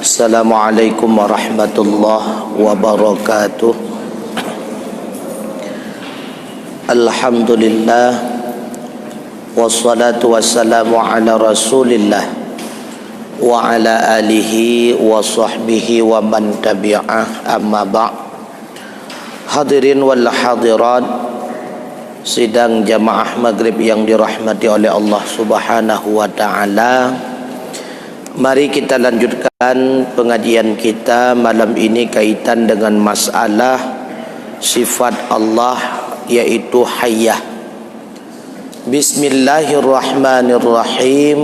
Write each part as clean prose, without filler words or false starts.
Assalamualaikum warahmatullahi wabarakatuh. Alhamdulillah, wassalatu wassalamu ala rasulillah wa ala alihi wa sahbihi wa man tabi'ah, amma ba'. Hadirin wal hadirat, sidang jamaah maghrib yang dirahmati oleh Allah subhanahu wa ta'ala. Mari kita lanjutkan pengajian kita malam ini kaitan dengan masalah sifat Allah, yaitu hayyah. Bismillahirrahmanirrahim.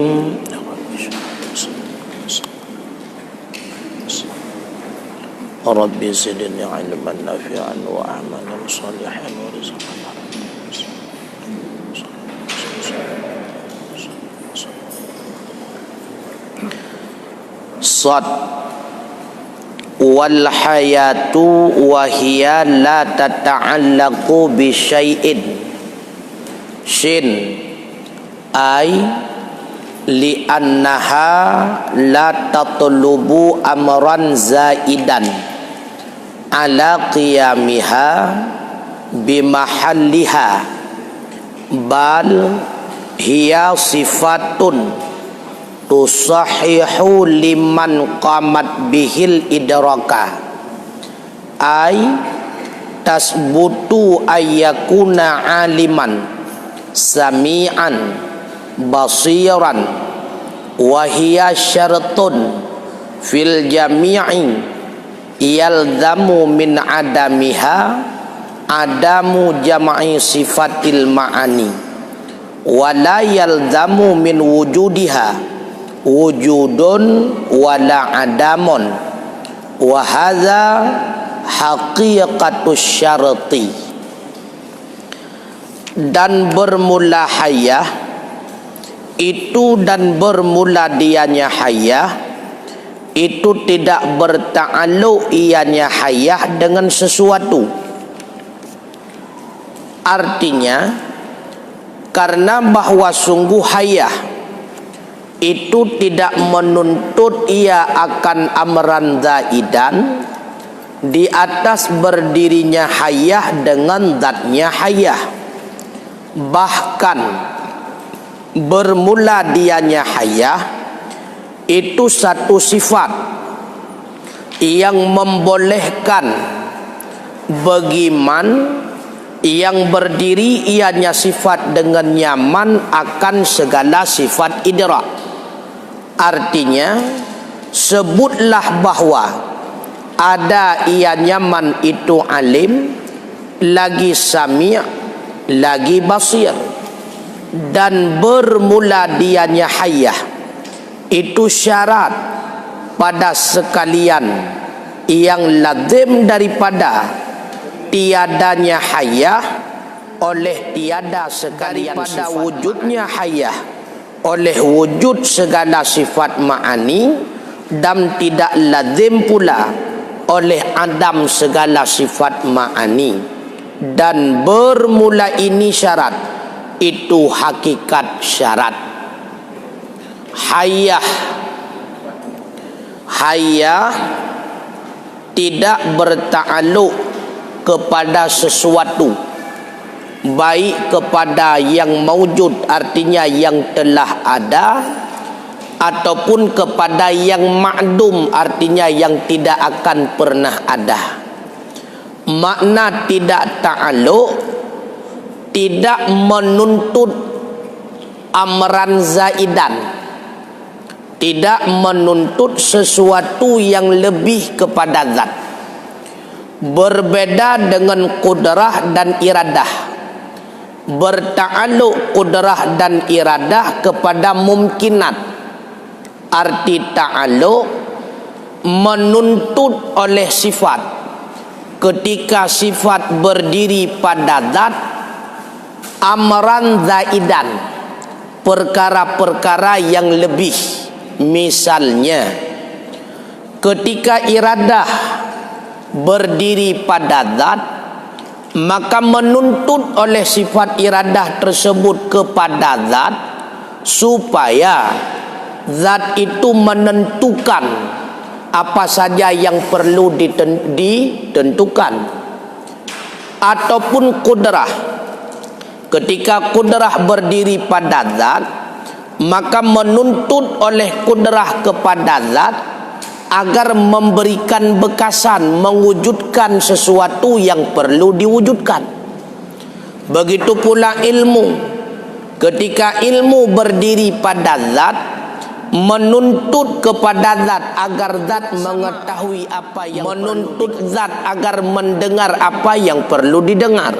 Rabbi zidni ilman nafi'an wa amalan salihan wa rizqan. Sad wal hayatu wa hiya la tata'allaqu bi syai'in. Shin ay li annaha la tatlubu amran zaidan ala qiyamiha bimahalliha bal hiya sifatun tusahihu liman qamat bihil idraka ay tasbutu ayyakuna aliman sami'an basiran wa hiya syartun fil jami'i yalzamu min adamiha adamu jam'i sifatil ma'ani wa la yalzamu min wujudiha wujudun wala adamun wa hadza haqiqatus syarti. Dan bermula hayyah itu, dan bermula dianya hayyah itu tidak berta'alluq ianya hayyah dengan sesuatu. Artinya, karena bahwa sungguh hayyah itu tidak menuntut ia akan amran zaidan di atas berdirinya hayyah dengan zatnya hayyah. Bahkan bermula dianya hayyah itu satu sifat yang membolehkan bagi man yang berdiri ianya sifat dengan nyaman akan segala sifat idrak. Artinya, sebutlah bahwa ada ia nyaman itu alim, lagi sami', lagi basir. Dan bermula dianya hayyah itu syarat pada sekalian yang lazim daripada tiadanya hayyah oleh tiada sekalian pada wujudnya hayyah oleh wujud segala sifat ma'ani, dan tidak lazim pula oleh adam segala sifat ma'ani. Dan bermula ini syarat, itu hakikat syarat. Hayyah tidak berta'alluq kepada sesuatu, baik kepada yang maujud, artinya yang telah ada, ataupun kepada yang ma'dum, artinya yang tidak akan pernah ada. Makna tidak ta'alluq, tidak menuntut amran zaidan, tidak menuntut sesuatu yang lebih kepada zat. Berbeda dengan qudrah dan iradah. Berta'alluq qudrah dan iradah kepada mumkinat. Arti ta'alluq menuntut oleh sifat. Ketika sifat berdiri pada zat, amran zaidan, perkara-perkara yang lebih. Misalnya, ketika iradah berdiri pada zat, maka menuntut oleh sifat iradah tersebut kepada zat supaya zat itu menentukan apa saja yang perlu ditentukan. Ataupun kudrah, ketika kudrah berdiri pada zat, maka menuntut oleh kudrah kepada zat agar memberikan bekasan, mewujudkan sesuatu yang perlu diwujudkan. Begitu pula ilmu, ketika ilmu berdiri pada zat, menuntut kepada zat agar zat mengetahui apa yang menuntut zat agar mendengar apa yang perlu didengar.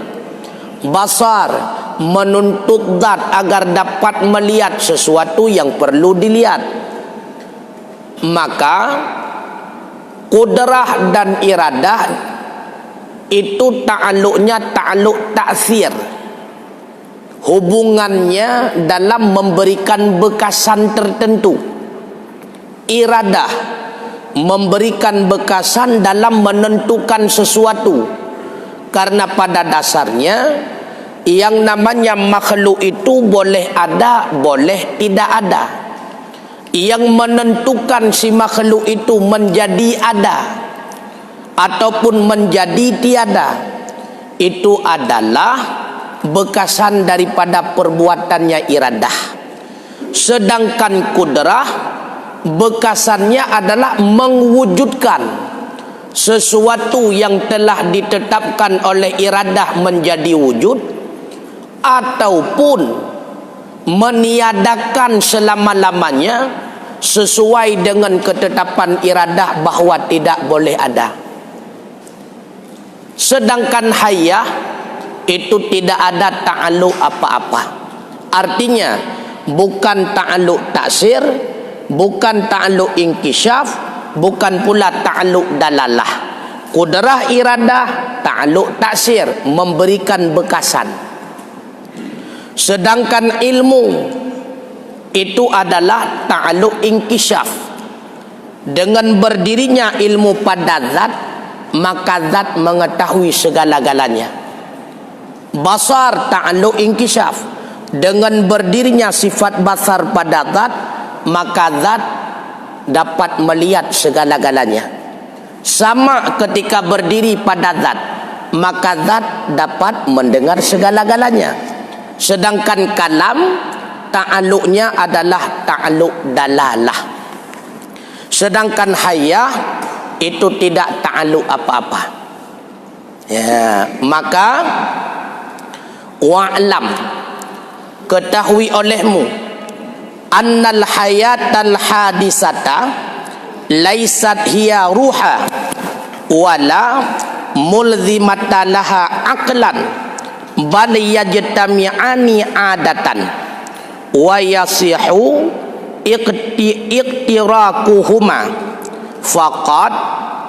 Basar, menuntut zat agar dapat melihat sesuatu yang perlu dilihat. Maka kudrah dan iradah itu ta'alluqnya ta'alluq ta'sir, hubungannya dalam memberikan bekasan tertentu. Iradah memberikan bekasan dalam menentukan sesuatu, karena pada dasarnya yang namanya makhluk itu boleh ada, boleh tidak ada. Yang menentukan si makhluk itu menjadi ada ataupun menjadi tiada, itu adalah bekasan daripada perbuatannya iradah. Sedangkan kudrah, bekasannya adalah mewujudkan sesuatu yang telah ditetapkan oleh iradah menjadi wujud, ataupun meniadakan selama-lamanya sesuai dengan ketetapan iradah bahawa tidak boleh ada. Sedangkan hayah itu tidak ada ta'alluq apa-apa. Artinya bukan ta'alluq taksir, bukan ta'alluq inkishaf, bukan pula ta'alluq dalalah. Kudrah iradah ta'alluq taksir, memberikan bekasan. Sedangkan ilmu itu adalah ta'alluq inkishaf. Dengan berdirinya ilmu pada zat, maka zat mengetahui segala-galanya. Basar ta'alluq inkishaf, dengan berdirinya sifat basar pada zat, maka zat dapat melihat segala-galanya. Sama ketika berdiri pada zat, maka zat dapat mendengar segala-galanya. Sedangkan kalam ta'alluqnya adalah ta'alluq dalalah. Sedangkan hayah itu tidak ta'alluq apa-apa. Ya, maka wa'lam, ketahui olehmu, annal hayatal hadisata laisat hiya ruha wala mulzimata laha aqlan bal yajtami'ani adatan wa yasihu iqtirakuhuma faqad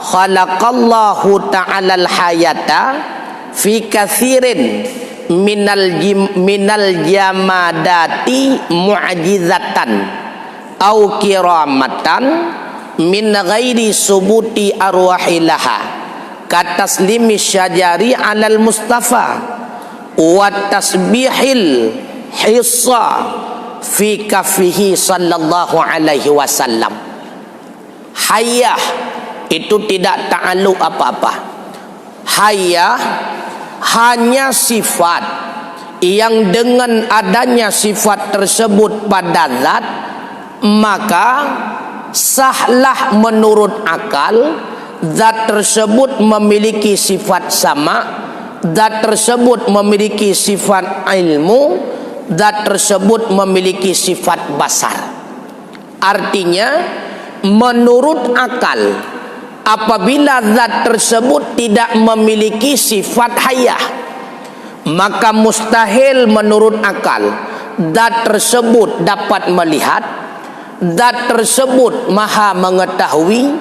khalaqallahu ta'ala al-hayata fi kathirin minal jamadati mu'jizatan au kiramatan min ghairi subuti arwahilaha kataslimi syajari alal mustafa wa tasbihil hissa fi kafihi sallallahu alaihi wasallam. Hayah itu tidak ta'alluq apa-apa. Hayah hanya sifat yang dengan adanya sifat tersebut pada zat, maka sahlah menurut akal zat tersebut memiliki sifat sama, zat tersebut memiliki sifat ilmu, zat tersebut memiliki sifat basar. Artinya menurut akal, apabila zat tersebut tidak memiliki sifat hayah, maka mustahil menurut akal zat tersebut dapat melihat, zat tersebut maha mengetahui,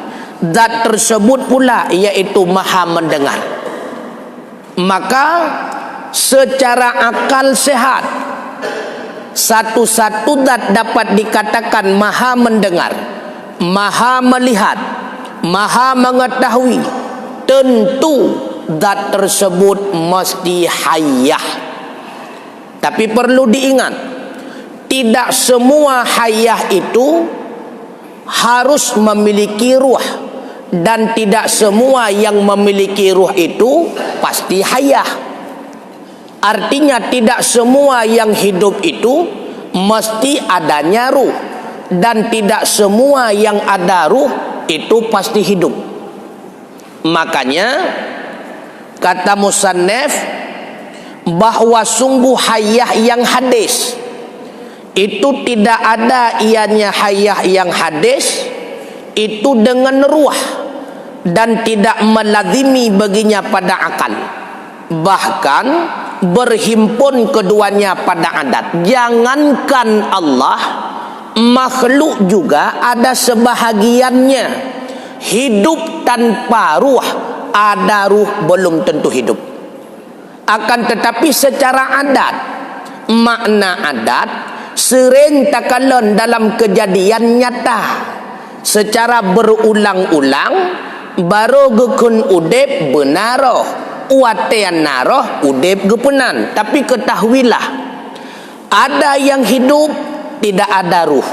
zat tersebut pula iaitu maha mendengar. Maka secara akal sehat, satu-satu zat dapat dikatakan maha mendengar, maha melihat, maha mengetahui, tentu zat tersebut mesti hayah. Tapi perlu diingat, tidak semua hayah itu harus memiliki ruh. dan tidak semua yang memiliki ruh itu pasti hayah. Artinya tidak semua yang hidup itu mesti adanya ruh, dan tidak semua yang ada ruh itu pasti hidup. Makanya kata musannif bahwa sungguh hayah yang hadis itu tidak ada ianya hayah yang hadis itu dengan ruh dan tidak melazimi baginya pada akal, bahkan berhimpun keduanya pada adat. Jangankan Allah, makhluk juga ada sebahagiannya hidup tanpa ruh. Ada ruh belum tentu hidup. Akan tetapi secara adat, makna adat sering takalan dalam kejadian nyata secara berulang-ulang, baru gekun udep benaroh uatean naroh udep gepenan. Tapi ketahuilah, ada yang hidup tidak ada ruh,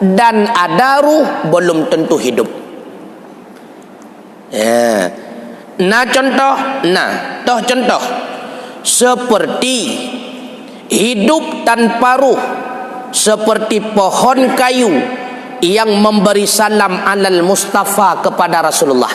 dan ada ruh belum tentu hidup. Ya. Contoh seperti hidup tanpa ruh, seperti pohon kayu yang memberi salam alal Mustafa kepada Rasulullah.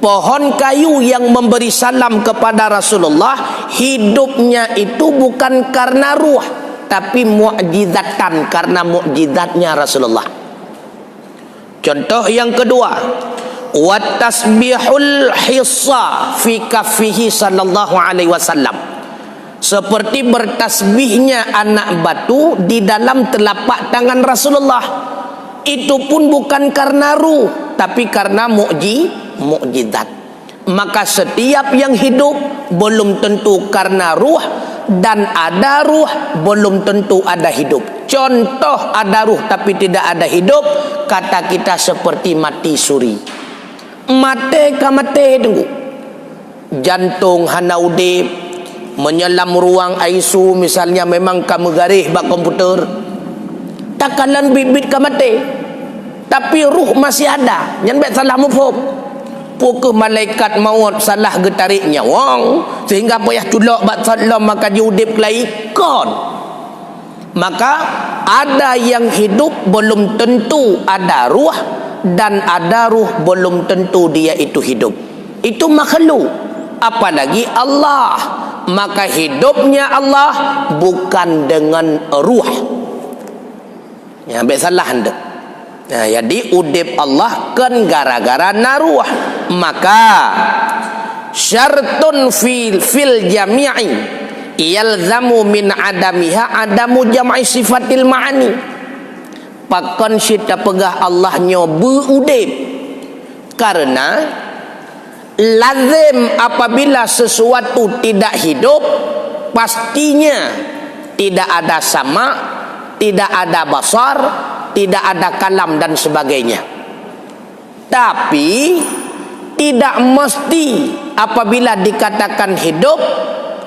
Pohon kayu yang memberi salam kepada Rasulullah, hidupnya itu bukan karena ruh, tapi mu'jizatan, karena mu'jizatnya Rasulullah. Contoh yang kedua, wa tasbihul hissa fi kaffihi sallallahu alaihi wasallam, seperti bertasbihnya anak batu di dalam telapak tangan Rasulullah. Itu pun bukan karena ruh, tapi karena mukjizat. Maka setiap yang hidup belum tentu karena ruh, dan ada ruh belum tentu ada hidup. Contoh ada ruh tapi tidak ada hidup, kata kita seperti mati suri. Mati tunggu. Jantung hana udip, menyelam ruang ICU misalnya, memang kamu garih bak komputer. Takalan bibit mati, tapi ruh masih ada. Jangan bet salah mufhum. Pukul malaikat maut salah getariknya wong, sehingga payah culak bak salam maka diudip laikon. Maka ada yang hidup belum tentu ada ruh, dan ada ruh belum tentu dia itu hidup. Itu makhluk, apalagi Allah. Maka hidupnya Allah bukan dengan ruh. Ya, ambil salah anda. Nah, jadi udip Allah kan gara-gara naruh. Maka syartun fil jami'i yalzamu min adamiha adamu jam'i sifatil ma'ani. Pakon kita pegah Allah nyobu udip, karena lazim apabila sesuatu tidak hidup, pastinya tidak ada sama, tidak ada basar, tidak ada kalam dan sebagainya. Tapi tidak mesti apabila dikatakan hidup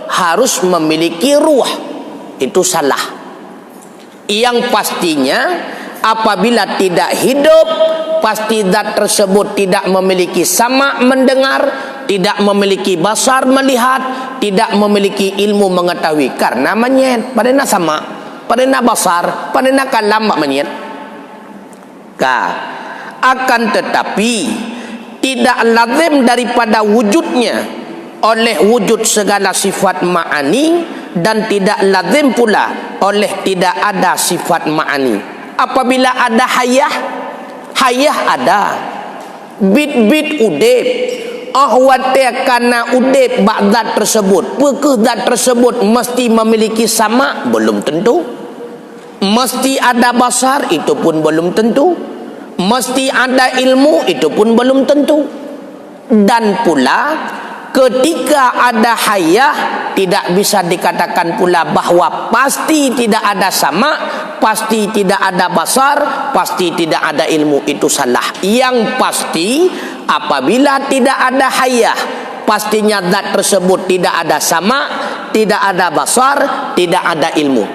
harus memiliki ruh. Itu salah. Yang pastinya apabila tidak hidup, pasti zat tersebut tidak memiliki sama mendengar, tidak memiliki basar melihat, tidak memiliki ilmu mengetahui. Karena menyet padana sama, padana basar, padana kalam menyet. Akan tetapi tidak lazim daripada wujudnya oleh wujud segala sifat ma'ani, dan tidak lazim pula oleh tidak ada sifat ma'ani. Apabila ada hayah ada, bit udip, ahwate kana udip bak zat tersebut, pekeh zat tersebut mesti memiliki sama, belum tentu. Mesti ada basar, itu pun belum tentu. Mesti ada ilmu, itu pun belum tentu. Dan pula ketika ada hayah, tidak bisa dikatakan pula bahwa pasti tidak ada sama, pasti tidak ada basar, pasti tidak ada ilmu. Itu salah. Yang pasti apabila tidak ada hayah, pastinya zat tersebut tidak ada sama, tidak ada basar, tidak ada ilmu.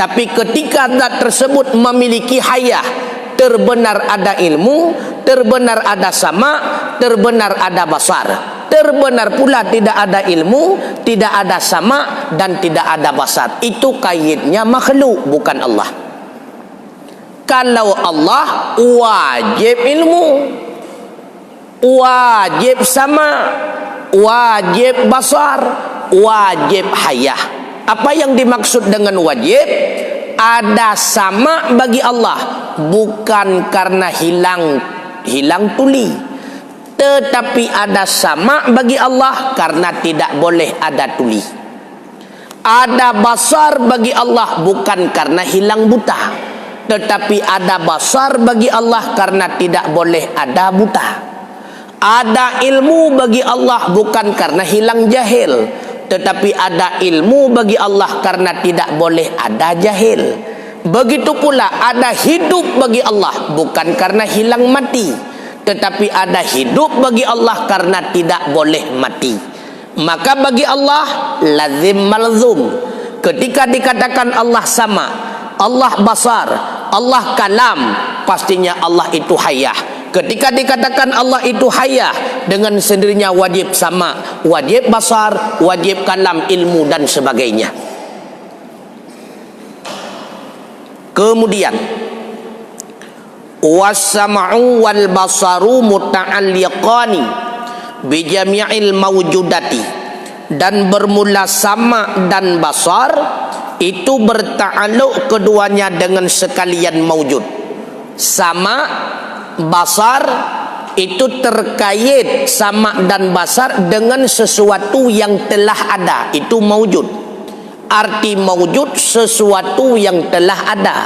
Tapi ketika zat tersebut memiliki hayah, terbenar ada ilmu, terbenar ada sama, terbenar ada basar. Terbenar pula tidak ada ilmu, tidak ada sama dan tidak ada basar. Itu kaidnya makhluk, bukan Allah. Kalau Allah wajib ilmu, wajib sama, wajib basar, wajib hayah. Apa yang dimaksud dengan wajib? Ada sama bagi Allah, bukan karena hilang tuli, tetapi ada sama bagi Allah karena tidak boleh ada tuli. Ada basar bagi Allah bukan karena hilang buta, tetapi ada basar bagi Allah karena tidak boleh ada buta. Ada ilmu bagi Allah bukan karena hilang jahil, tetapi ada ilmu bagi Allah karena tidak boleh ada jahil. Begitu pula ada hidup bagi Allah bukan karena hilang mati, tetapi ada hidup bagi Allah karena tidak boleh mati. Maka bagi Allah lazim malzum. Ketika dikatakan Allah sama, Allah basar, Allah kalam, pastinya Allah itu hayah. Ketika dikatakan Allah itu hayah, dengan sendirinya wajib sama, wajib basar, wajib kalam, ilmu dan sebagainya. Kemudian was-sam'u wal basaru muta'alliqani bi jami'il mawjudati, dan bermula sama dan basar itu berta'alluq keduanya dengan sekalian mawjud. Sama basar itu terkait sama dan basar dengan sesuatu yang telah ada, itu mawjud. Arti mawjud sesuatu yang telah ada.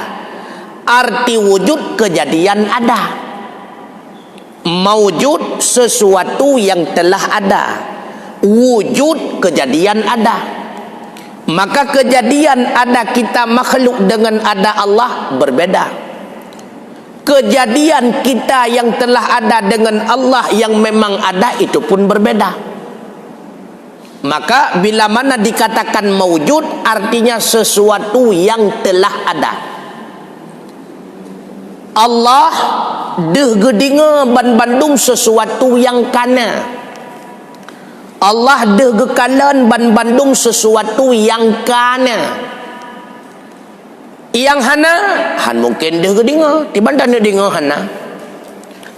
Arti wujud kejadian ada. Mawjud sesuatu yang telah ada, wujud kejadian ada. Maka kejadian ada kita makhluk dengan ada Allah berbeda. Kejadian kita yang telah ada dengan Allah yang memang ada itu pun berbeda. Maka bila mana dikatakan mawjud, artinya sesuatu yang telah ada. Allah deh gedinga ban-bandung sesuatu yang kana. Allah deh gekalan ban-bandung sesuatu yang kana. Yang hana, han mungkin deh gedinga, tiban tanya dengar hana.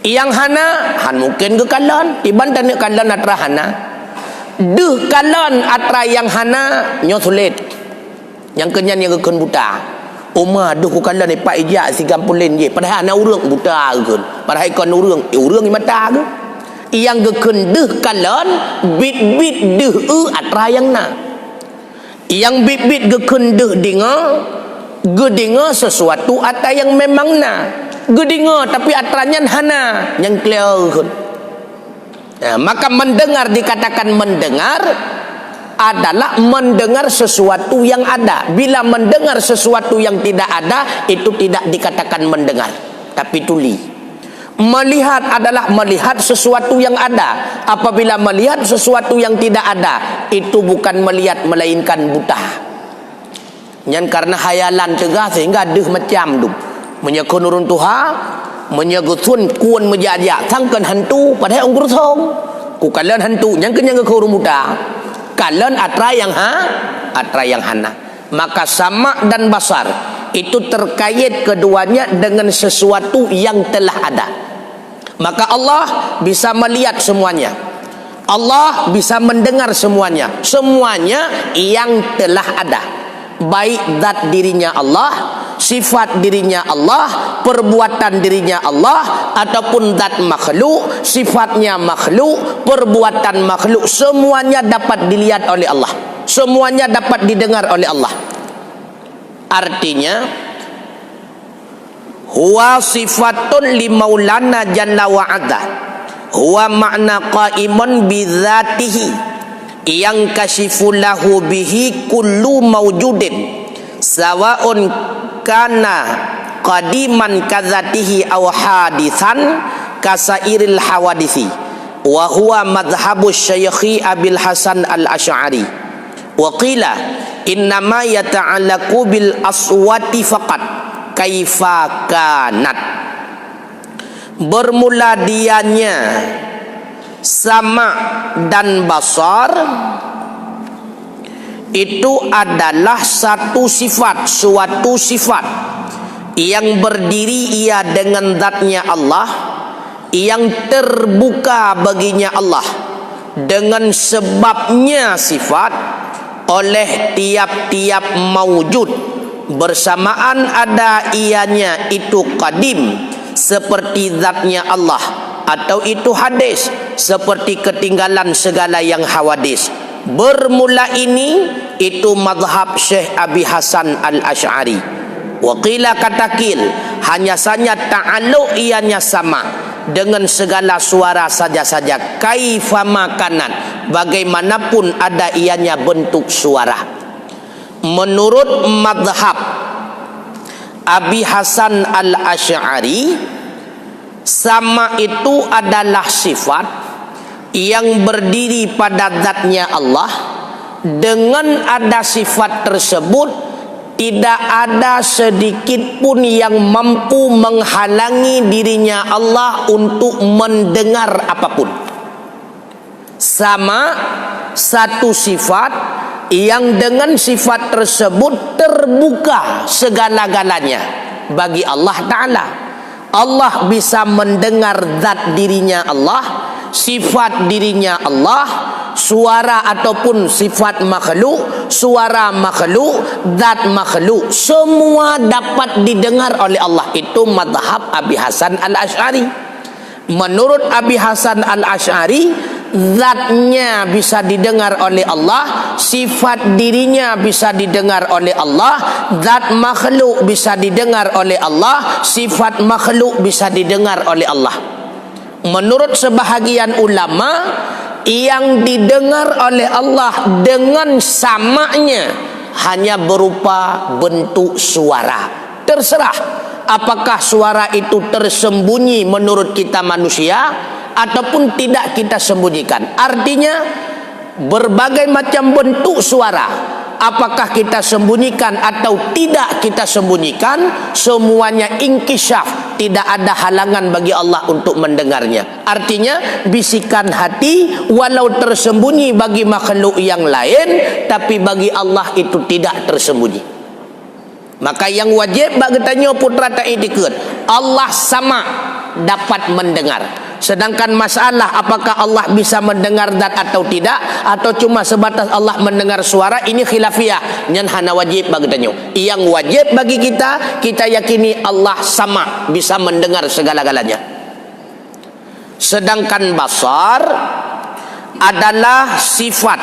Yang hana, han mungkin gekalan, tiban tanya kalan atra hana. Deh kalan atra yang hana nyo sulit. Yang kenyan yang gekun buta. Oma deh ku kalan ni pak ijak si gampulin je. Padahal ana urang buta gekun. Padahal kon urang ni mata ke. Yang gekun deh kalan bit-bit deh atra yang na. Yang bit-bit gekun deh dengar, gedinga sesuatu ata yang memang na. Gedinga tapi atranya hana yang clear gekun. Maka mendengar dikatakan mendengar adalah mendengar sesuatu yang ada. Bila mendengar sesuatu yang tidak ada, itu tidak dikatakan mendengar, tapi tuli. Melihat adalah melihat sesuatu yang ada. Apabila melihat sesuatu yang tidak ada, itu bukan melihat melainkan buta. Yang karena hayalan cegah sehingga deh macam tu menyekun urun tuha, menyegutun kuan menjajak sangkan hantu padahal ongkur song ku kalian hantu yang kenyang ke urun muda kalian atra yang hana. Maka sama dan basar itu terkait keduanya dengan sesuatu yang telah ada. Maka Allah bisa melihat semuanya, Allah bisa mendengar semuanya, semuanya yang telah ada, baik zat dirinya Allah, sifat dirinya Allah, perbuatan dirinya Allah, ataupun zat makhluk, sifatnya makhluk, perbuatan makhluk, semuanya dapat dilihat oleh Allah, semuanya dapat didengar oleh Allah. Artinya huwa sifatun li maulana jalla wa azza, huwa makna qaimun bi dzatihi yang kasifulahu bihi kullu mawjudin sawaun kana qadiman kadzatihi aw hadisan kasairil hawadisi, wa huwa madhhabu syaikhi Abil Hasan al-Asy'ari. Wa qila innama yata'allaqu bil aswati faqat kaifa kanat. bermula dianya sama dan basar, itu adalah suatu sifat yang berdiri ia dengan zatnya Allah, yang terbuka baginya Allah dengan sebabnya sifat oleh tiap-tiap maujud, bersamaan ada ianya itu qadim seperti zatnya Allah, atau itu hadis seperti ketinggalan segala yang hawadis. Bermula ini itu mazhab Syekh Abi Hasan Al-Asy'ari. Waqila katakil, hanya saja ta'alluq ianya sama dengan segala suara saja-saja, kaifama kanan, bagaimanapun ada ianya bentuk suara. Menurut mazhab Abi Hasan Al-Asy'ari, sama itu adalah sifat yang berdiri pada zatnya Allah. Dengan ada sifat tersebut, tidak ada sedikit pun yang mampu menghalangi dirinya Allah untuk mendengar apapun. Sama satu sifat yang dengan sifat tersebut terbuka segala-galanya bagi Allah Ta'ala. Allah bisa mendengar zat dirinya Allah, sifat dirinya Allah, suara ataupun sifat makhluk, suara makhluk, zat makhluk, semua dapat didengar oleh Allah. Itu mazhab Abi Hasan Al-Asy'ari. Menurut Abi Hasan Al-Asy'ari, zatnya bisa didengar oleh Allah, sifat dirinya bisa didengar oleh Allah, zat makhluk bisa didengar oleh Allah, sifat makhluk bisa didengar oleh Allah. Menurut sebahagian ulama, yang didengar oleh Allah dengan samanya hanya berupa bentuk suara. Terserah apakah suara itu tersembunyi menurut kita manusia ataupun tidak kita sembunyikan. Artinya berbagai macam bentuk suara, apakah kita sembunyikan atau tidak kita sembunyikan, semuanya inkishaf, tidak ada halangan bagi Allah untuk mendengarnya. Artinya bisikan hati walau tersembunyi bagi makhluk yang lain, tapi bagi Allah itu tidak tersembunyi. Maka yang wajib bagi tanya putra tak ikut, Allah sama dapat mendengar. Sedangkan masalah apakah Allah bisa mendengar zat atau tidak, atau cuma sebatas Allah mendengar suara, ini khilafiyah. Yang hana wajib bagi tanya. Yang wajib bagi kita, kita yakini Allah sama bisa mendengar segala-galanya. Sedangkan basar adalah sifat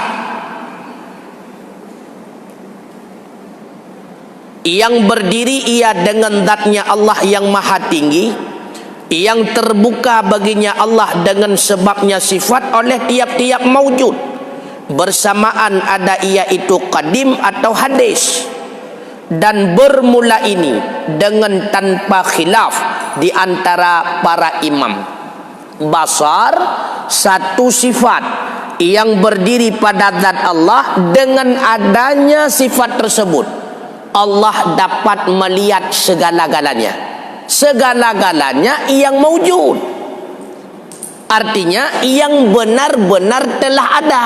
yang berdiri ia dengan zatnya Allah yang maha tinggi, yang terbuka baginya Allah dengan sebabnya sifat oleh tiap-tiap maujud, bersamaan ada ia itu qadim atau hadis. Dan bermula ini dengan tanpa khilaf di antara para imam. Basar satu sifat yang berdiri pada zat Allah, dengan adanya sifat tersebut Allah dapat melihat segala-galanya. Segala-galanya yang maujud, artinya yang benar-benar telah ada,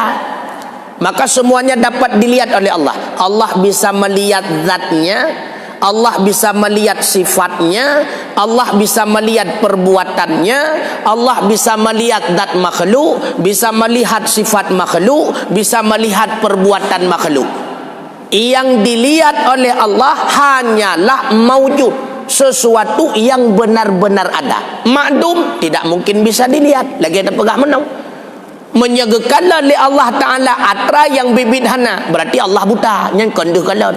maka semuanya dapat dilihat oleh Allah. Allah bisa melihat zatnya, Allah bisa melihat sifatnya, Allah bisa melihat perbuatannya, Allah bisa melihat zat makhluk, bisa melihat sifat makhluk, bisa melihat perbuatan makhluk. Yang dilihat oleh Allah hanyalah maujud, sesuatu yang benar-benar ada. Makdum tidak mungkin bisa dilihat, lagi ada pegah menang. Menyegekanlah oleh Allah Ta'ala atra yang bibit hana, berarti Allah buta. Yang konduh kalon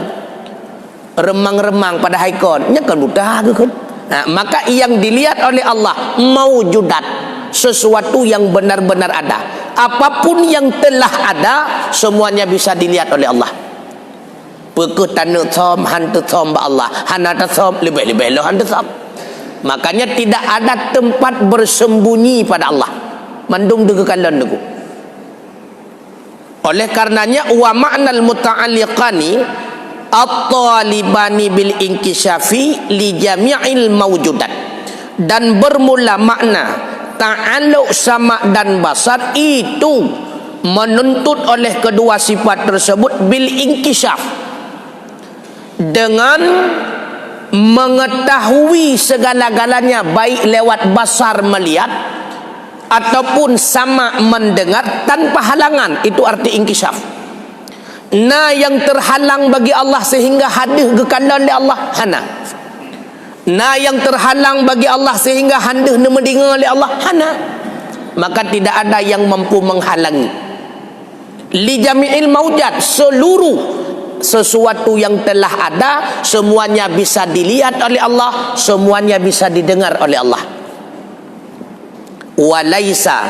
remang-remang pada haikon, yang kan buta ke kan? Nah, maka yang dilihat oleh Allah maujudat, sesuatu yang benar-benar ada. Apapun yang telah ada, semuanya bisa dilihat oleh Allah. Pekut tanuk som hantu som ba Allah, hanata som lebih-lebih lo hantu som. Makanya tidak ada tempat bersembunyi pada Allah. Mandung degekalon deku. Oleh karenanya wa ma'nal muta'alliqani at-talibani bil inkishafi li jami'il mawjudat. dan bermula makna ta'alluq sama' dan basar itu menuntut oleh kedua sifat tersebut bil inkishaf, dengan mengetahui segala-galanya, baik lewat basar melihat ataupun sama mendengar tanpa halangan. Itu arti inkishaf. Nah, yang terhalang bagi Allah sehingga hadir kekala oleh Allah, hana. Nah, yang terhalang bagi Allah sehingga hadir mendengar oleh Allah, hana. Maka tidak ada yang mampu menghalangi. Li jami'il maujad, seluruh sesuatu yang telah ada, semuanya bisa dilihat oleh Allah, semuanya bisa didengar oleh Allah. Walaisa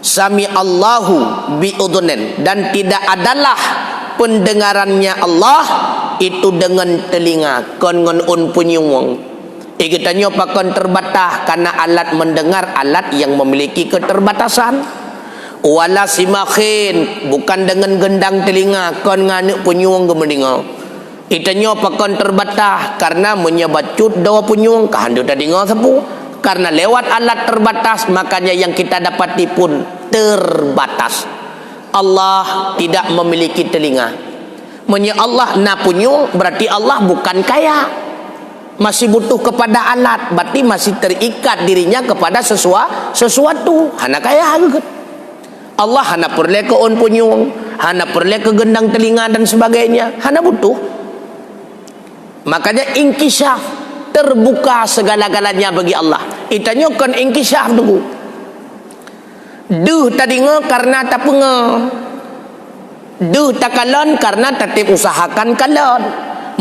sami Allahu biudunin, dan tidak adalah pendengarannya Allah itu dengan telinga kon ngon un punyung. Ikatanya pakon terbatas karena alat mendengar alat yang memiliki keterbatasan. Wala simakhin, bukan dengan gendang telinga kon nganu punyung gemendengar. Itanya pakon terbatas karena menyebacut dawa punyung kahandu tadi dengar sapu. Karena lewat alat terbatas, makanya yang kita dapati pun terbatas. Allah tidak memiliki telinga. Menya Allah na punyung, berarti Allah bukan kaya, masih butuh kepada alat, berarti masih terikat dirinya kepada sesuatu. Hana kaya gitu. Allah hana perlu ke on punyung, hana perlu ke gendang telinga dan sebagainya, hana butuh. Makanya inkishaf, terbuka segala-galanya bagi Allah. Itanya kan inkishaf dulu. Duh tadi karena tak penga. Duh tak kalon karena tatip usahakan kalon.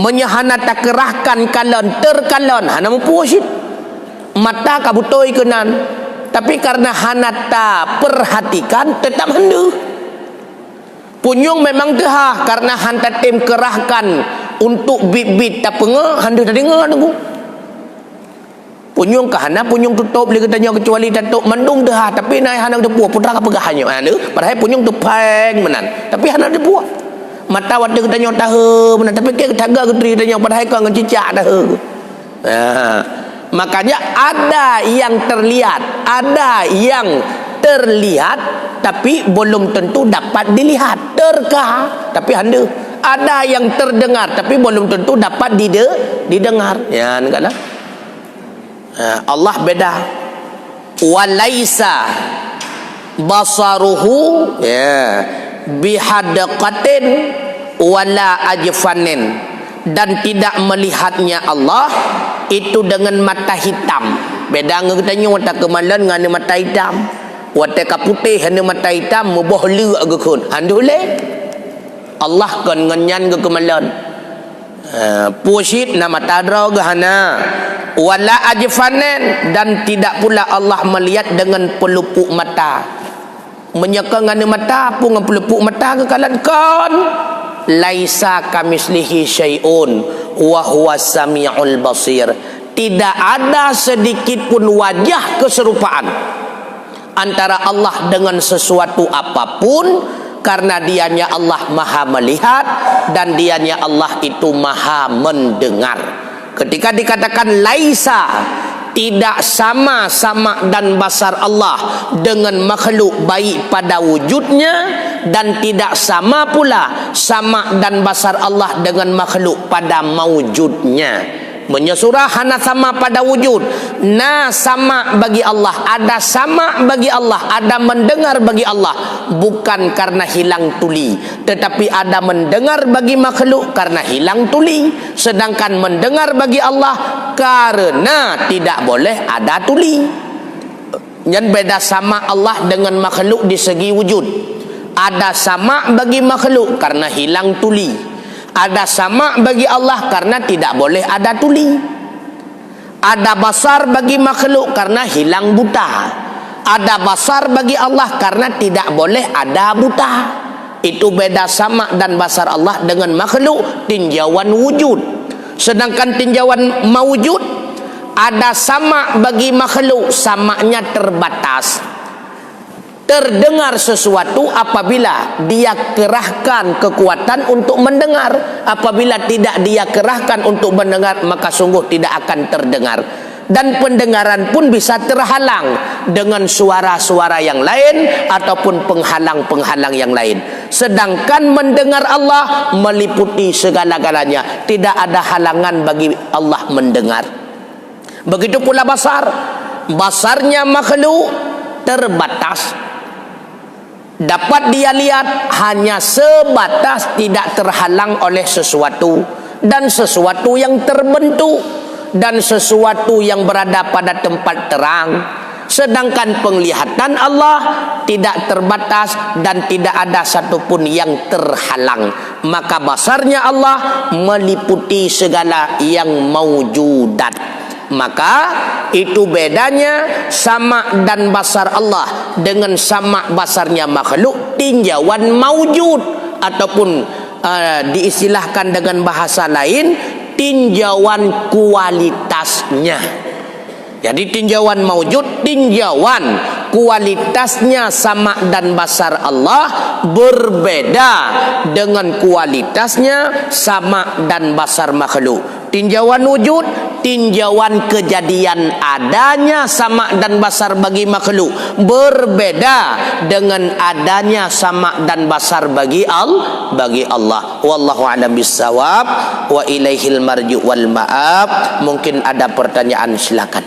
Menyahana tak kerahkan kalon, terkalon, hana mempuasit. Mata kabutoi kenan. Tapi karena hanata perhatikan tetap hendu. Punyung memang tehah karena hantar tim kerahkan untuk bibit tak penga hendu tadi nunggu. Punyung kahana punyung tutup boleh katanya kecuali datuk mendung tehah, tapi naik hanang depua putra kepegahannya anu padahal punyung tu peng menan tapi hanang depua mata wada katanya tahu menan tapi ke taga ketri katanya padahal kau ngecicak tahu. Makanya ada yang terlihat, ada yang terlihat tapi belum tentu dapat dilihat, terka tapi handu. Ada yang terdengar tapi belum tentu dapat didengar. Ya, enggaklah. Allah beda. Walaisa basaruhu bihadaqatin wala ajfanin, dan tidak melihatnya Allah itu dengan mata hitam. Beda ngetanya mata kemalan dengan mata hitam. Wata kaputih hanya mata hitam mubohlu agakun. Handule Allah kan ngenyan ke kemalan. Pusit na mata dra gahana. Wala ajfanan, dan tidak pula Allah melihat dengan pelupuk mata. Menyeka dengan mata pun dengan pelupuk mata ke kalan kan. Laisa kamislihi syai'un wa huwa samiul basir. Tidak ada sedikit pun wajah keserupaan antara Allah dengan sesuatu apapun, karena dianya Allah maha melihat dan dianya Allah itu maha mendengar. Ketika dikatakan laisa, tidak sama dan basar Allah dengan makhluk baik pada wujudnya, dan tidak sama pula sama dan basar Allah dengan makhluk pada maujudnya. Menyesurah hana sama pada wujud, na sama bagi Allah, ada sama bagi Allah, ada mendengar bagi Allah, bukan karena hilang tuli, tetapi ada mendengar bagi makhluk karena hilang tuli. Sedangkan mendengar bagi Allah karena tidak boleh ada tuli. Yang beda sama Allah dengan makhluk di segi wujud. Ada sama bagi makhluk karena hilang tuli. Ada sama bagi Allah karena tidak boleh ada tuli. Ada basar bagi makhluk karena hilang buta. Ada basar bagi Allah karena tidak boleh ada buta. Itu beda sama dan basar Allah dengan makhluk tinjauan wujud. Sedangkan tinjauan mawujud, ada sama bagi makhluk, samanya terbatas. Terdengar sesuatu apabila dia kerahkan kekuatan untuk mendengar. Apabila tidak dia kerahkan untuk mendengar, maka sungguh tidak akan terdengar. Dan pendengaran pun bisa terhalang dengan suara-suara yang lain ataupun penghalang-penghalang yang lain. Sedangkan mendengar Allah meliputi segala-galanya. Tidak ada halangan bagi Allah mendengar. Begitu pula basar. Basarnya makhluk terbatas. Dapat dia lihat hanya sebatas, tidak terhalang oleh sesuatu. Dan sesuatu yang terbentuk. Dan sesuatu yang berada pada tempat terang. Sedangkan penglihatan Allah tidak terbatas dan tidak ada satupun yang terhalang. Maka basarnya Allah meliputi segala yang maujudat. Maka itu bedanya sama dan basar Allah dengan sama basarnya makhluk tinjauan maujud, ataupun diistilahkan dengan bahasa lain tinjauan kualitasnya. Jadi tinjauan maujud, tinjauan kualitasnya sama dan basar Allah berbeda dengan kualitasnya sama dan basar makhluk. Tinjauan wujud, tinjauan kejadian adanya sama dan basar bagi makhluk berbeda dengan adanya sama dan basar bagi Allah. Wallahu a'lam bissawab wa ilaihil marji wal ma'ab. Mungkin ada pertanyaan, silakan.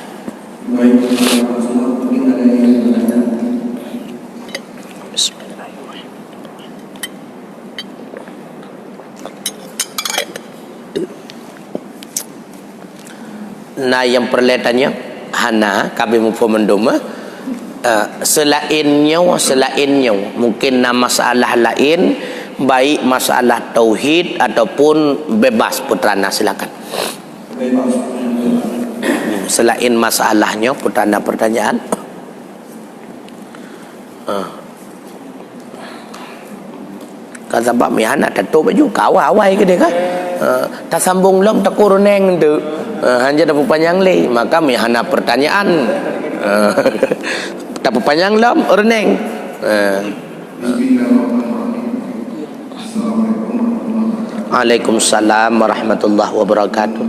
Nah, yang perletannya hana kami mempomendoma selainnya mungkin masalah lain, baik masalah tauhid ataupun bebas putrana, silakan. Selain masalahnya putrana pertanyaan. Kata Pak Mihana tentu baju kawai ke dia kan. Tak sambung lom tak kuruneng tu. Hanya dah panjang le, maka Mihana pertanyaan. Tak panjang lom reneng. Waalaikumsalam warahmatullahi wabarakatuh.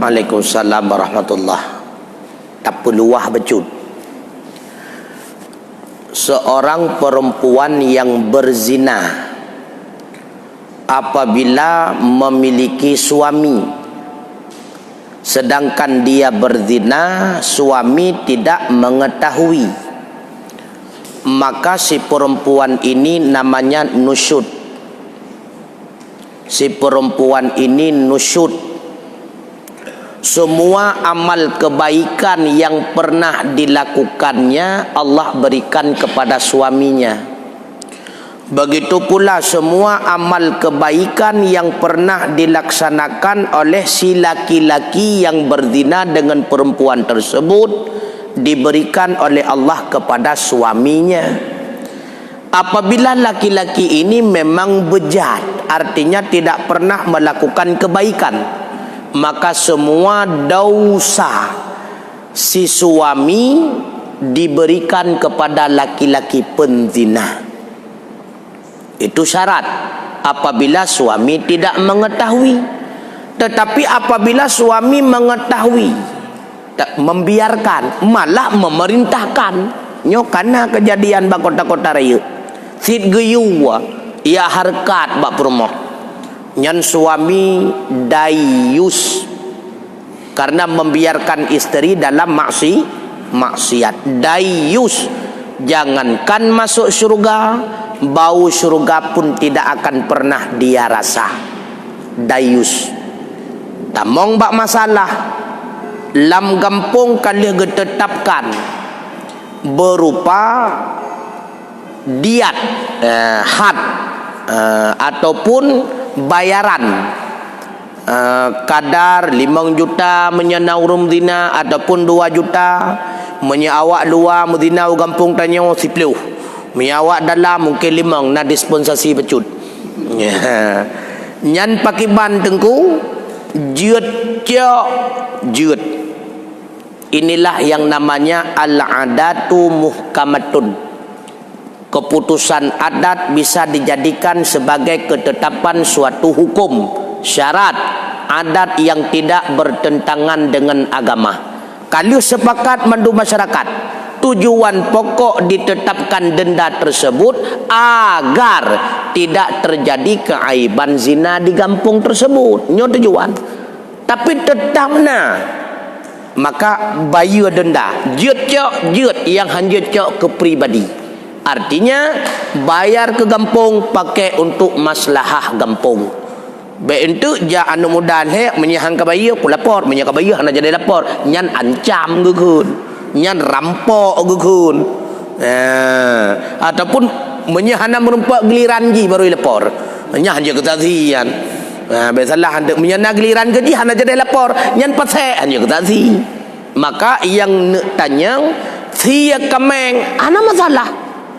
Waalaikumsalam warahmatullahi. Tak peluah becut. Seorang perempuan yang berzina apabila memiliki suami, sedangkan dia berzina, suami tidak mengetahui, maka si perempuan ini namanya nusyud. Si perempuan ini nusyud. Semua amal kebaikan yang pernah dilakukannya Allah berikan kepada suaminya. Begitu pula semua amal kebaikan yang pernah dilaksanakan oleh si laki-laki yang berzina dengan perempuan tersebut diberikan oleh Allah kepada suaminya. Apabila laki-laki ini memang bejat, artinya tidak pernah melakukan kebaikan, maka semua dosa si suami diberikan kepada laki-laki penzina. Itu syarat apabila suami tidak mengetahui. Tetapi apabila suami mengetahui, tak membiarkan, malah memerintahkan, nyokana kejadian bak kota-kota raya sit geyuwa ia harkat bak perumah nyan suami dayus karena membiarkan istri dalam maksiat. Dayus, jangankan masuk syurga, bau syurga pun tidak akan pernah dia rasa. Dayus tamong bak masalah lam gampung kalih getetapkan berupa diat, had, ataupun bayaran kadar 5 juta menyenau rum zina ataupun 2 juta menyawak luar mudina gampung tanyo 10 menyawak dalam mungkin 5 na dispensasi becut nyan pakiban tengku jeut jeut. Inilah yang namanya al-adatu muhkamatun. Keputusan adat bisa dijadikan sebagai ketetapan suatu hukum, syarat adat yang tidak bertentangan dengan agama. Kalau sepakat mandu masyarakat, tujuan pokok ditetapkan denda tersebut agar tidak terjadi keaiban zina di kampung tersebut. Nyo tujuan. Tapi tetapna maka bayar denda jeut yang hanjut ke pribadi. Artinya bayar ke kampung pakai untuk maslahah kampung. Baik itu ja anu mudan he menyahang ke bayar ku lapor, menyah ke bayar hana jadi lapor, nyan ancam geun, nyan rampok geun. Ataupun menyah hana merempak giliran ji baru lapor. Menyah je ketazian. Biasalah hendak menyana giliran ke ji hana jadi lapor, nyan pasai hanya ketazi. Maka yang tanya sia kameng ana masalah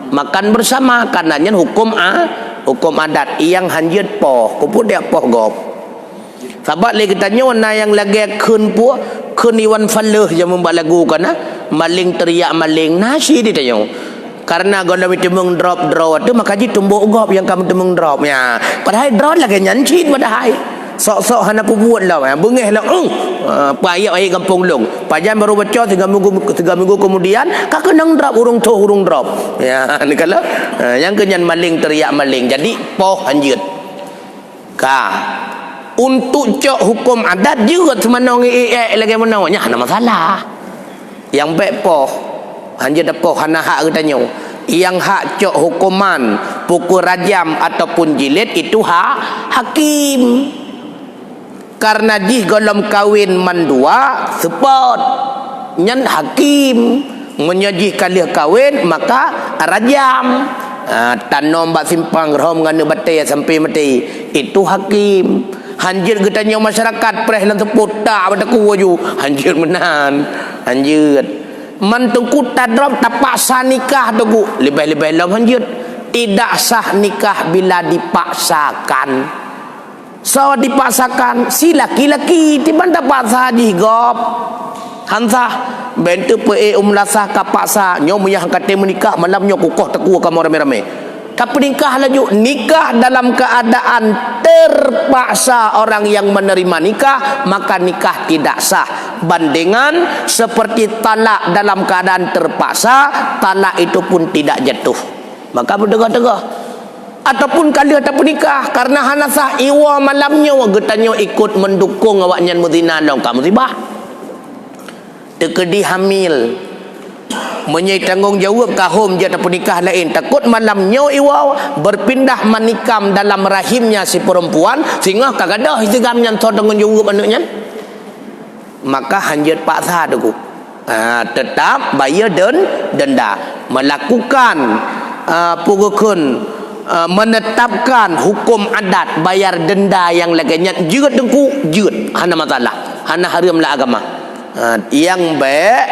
makan bersama karenanya hukum adat yang hanjut poh kuput dia poh gop sahabat lagi tanya warna yang lagi kun pu kun iwan faluh yang membuat lagu kana maling teriak maling nasi dia tanya karena kalau itu meng drop tu maka ji tumbuk gop yang kamu temung drop ya padahal drop lagi nyancit padahal sok-sok hana pubuat lah bengeh lah payah air kampung long pajan baru baca 3 minggu kemudian kakak nang drop urung drop ya ni kalau yang kenyan maling teriak maling jadi poh hanjut untuk cok hukum adat juga semanong lagi menawanya hana masalah yang baik poh hanjut poh hana hak katanya yang hak cok hukuman pukul rajam ataupun jilid itu hak hakim. Karena di golom kawin mandua support nyan hakim menyajih kali kawin maka rajam tanom bak simpang rom nganu batai sampai mati itu hakim. Hanjir getanya masyarakat preh lan teput tak pada kuaju hanjir menan hanjir mantungku tadrop tapaksa nikah tugu lebih-lebih lam hanjir tidak sah nikah bila dipaksakan. So dipaksakan si laki-laki tiban dapat saji gop hansah bentu pe lasah kapaksa nyo muyah kate menikah malam nyo kukoh teku kamu rame-rame tapi nikah laju nikah dalam keadaan terpaksa orang yang menerima nikah maka nikah tidak sah bandingan seperti talak dalam keadaan terpaksa talak itu pun tidak jatuh maka berdegah-degah ataupun kali ataupun nikah karena hana sah iwa malamnya getanyo ikut mendukung awak nyan muzina long kamu musibah tekedi hamil menyai tanggungjawab kahum je ataupun nikah lain takut malamnya iwa berpindah menikam dalam rahimnya si perempuan sehingga kagadah istigam nyan so tanggungjawab anaknya maka hanjat paksa tu tetap bayar denda melakukan pugukun menetapkan hukum adat bayar denda yang laganya jeut dengku jeut hana masalah hana haramlah agama yang baik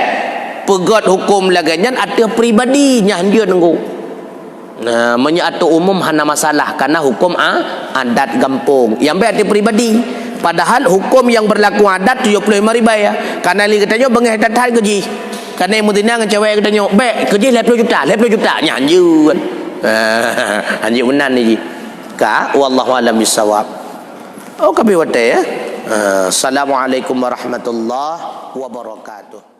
pegat hukum laganya ada pribadinya dia dengku menyatu umum hana masalah karena hukum adat kampung yang baik ada pribadi Padahal hukum yang berlaku adat 75 ribu ya. Karena li katanya bengah tatai gaji. Karena yang mutina dengan cewek katanya, "Bek, kerja 80 juta." Nyanyi kan. Anjir benar ni. Ka wallahu alam bisawab. Oh kami wate ya. Assalamualaikum warahmatullahi wabarakatuh.